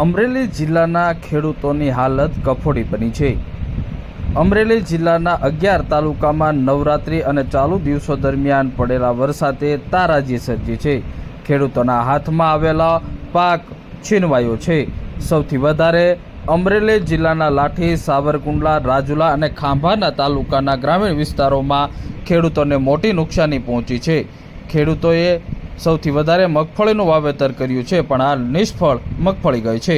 અમરેલી જિલ્લાના ખેડૂતોની હાલત કફોડી બની છે। અમરેલી જિલ્લાના 11 તાલુકામાં નવરાત્રિ અને ચાલુ દિવસો દરમિયાન પડેલા વરસાદે તારાજી સર્જી છે। ખેડૂતોના હાથમાં આવેલા પાક છીનવાયો છે। સૌથી વધારે અમરેલી જિલ્લાના લાઠી, સાવરકુંડલા, રાજુલા અને ખાંભાના તાલુકાના ગ્રામીણ વિસ્તારોમાં ખેડૂતોને મોટી નુકસાની પહોંચી છે। ખેડૂતોએ સૌથી વધારે મગફળીનું વાવેતર કર્યું છે, પણ હાલ નિષ્ફળ મગફળી ગઈ છે।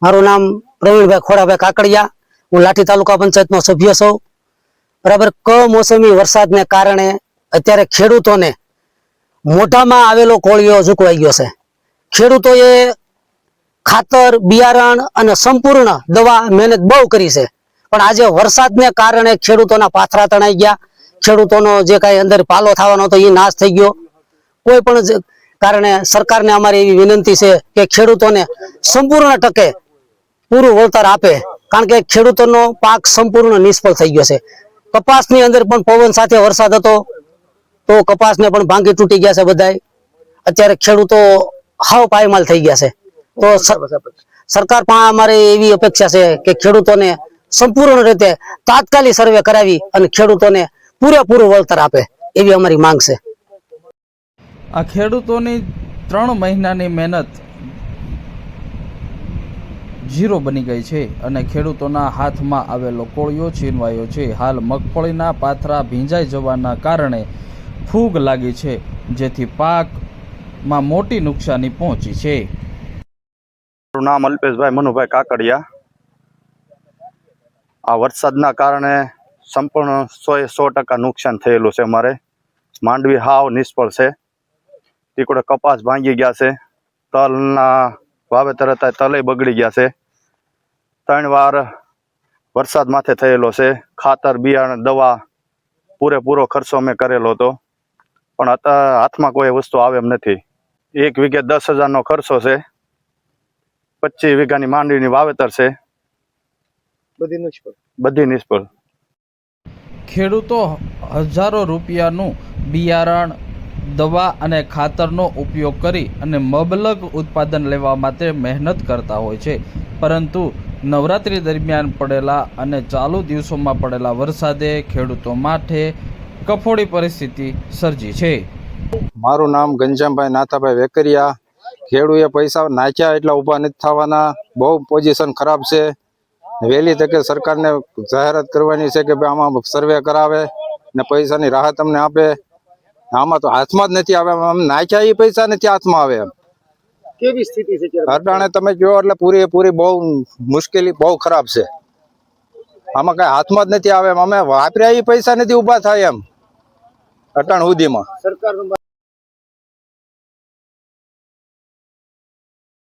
મારું નામ પ્રવીણભાઈ ખોડાભાઈ કાકડિયા, હું લાઠી તાલુકા પંચાયતનો સભ્ય છું। બરાબર, કમોસમી વરસાદને કારણે અત્યારે ખેડૂતોને મોઢામાં આવેલો કોળિયો ઝુકવાઈ ગયો છે। ખેડૂતોએ ખાતર, બિયારણ અને સંપૂર્ણ દવા મહેનત બહુ કરી છે, પણ આજે વરસાદને કારણે ખેડૂતોના પાથરા તણાઈ ગયા। ખેડૂતોનો જે કાંઈ અંદર પાલો થવાનો હતો એ નાશ થઈ ગયો। કોઈ પણ કારણે સરકારને અમારી એવી વિનંતી છે કે ખેડૂતોને સંપૂર્ણ ટકે પૂરું વળતર આપે, કારણ કે ખેડૂતોનો પાક સંપૂર્ણ નિષ્ફળ થઈ ગયો છે। કપાસની અંદર પણ પવન સાથે વરસાદ હતો તો કપાસને પણ ભાંગી તૂટી ગયા છે બધાય। અત્યારે ખેડૂતો હાવ પાયમાલ થઈ ગયા છે। તો સરકાર પણ અમારે એવી અપેક્ષા છે કે ખેડૂતોને સંપૂર્ણ રીતે તાત્કાલિક સર્વે કરાવી અને ખેડૂતોને પૂરેપૂરું વળતર આપે, એવી અમારી માંગ છે। આ ખેડૂતોની 3 મહિનાની મહેનત ઝીરો બની ગઈ છે અને ખેડૂતોના હાથમાં આવેલો કોળિયો છીનવાયો છે। હાલ મગફળીના પાથરા ભીંજાઈ જવાના કારણે ફૂગ લાગી છે, જેથી પાકમાં મોટી નુકસાની પહોંચી છે। મારું નામ અલ્પેશભાઈ મનુભાઈ કાકડિયા। આ વરસાદના કારણે સંપૂર્ણ 100% નુકસાન થયેલું છે। અમારે માંડવી હાવ નિષ્ફળ છે। ટીકડો કપાસ ભાંગી ગયા છે। તલના વાવેતર હતા, તલે બગડી ગયા છે। 3 વાર વરસાદ માથે થયેલો છે। ખાતર, બિયારણ, દવા પૂરેપૂરો ખર્ચો અમે કરેલો હતો, પણ અત્યારે હાથમાં કોઈ વસ્તુ આવે એમ નથી। 1 વીઘે 10,000નો ખર્ચો છે। 25 વીઘાની માંડવીની વાવેતર છે, બધી નિષ્ફળ। ખેડૂતો હજારો રૂપિયાનું બિયારણ, દવા અને ખાતરનો ઉપયોગ કરી અને મબલગ ઉત્પાદન લેવા માટે મહેનત કરતા હોય છે, પરંતુ નવરાત્રિ દરમિયાન પડેલા અને ચાલુ દિવસોમાં પડેલા વરસાદે ખેડૂતો માટે કફોડી પરિસ્થિતિ સર્જી છે। મારું નામ ઘનશ્યામભાઈ નાથાભાઈ વેકરિયા। ખેડૂએ પૈસા નાખ્યા એટલા ઊભા નથી થવાના। બહુ પોઝિશન ખરાબ છે। વહેલી તકે સરકારને જાહેરાત કરવાની છે કે ભાઈ આમાં સર્વે કરાવે ને પૈસાની રાહત અમને આપે। આમાં તો હાથમાં જ નથી આવે, આમ નાખ્યા એ પૈસા નથી હાથમાં આવે એમ। કેવી સ્થિતિ છે અટાણે તમે જો એટલે પૂરેપૂરી બહુ મુશ્કેલી બહુ ખરાબ છે। આમાં કઈ હાથમાં જ નથી આવે એમ। અમે વાપર્યા એ પૈસા નથી ઊભા થાય એમ અટાણ સુધીમાં। સરકાર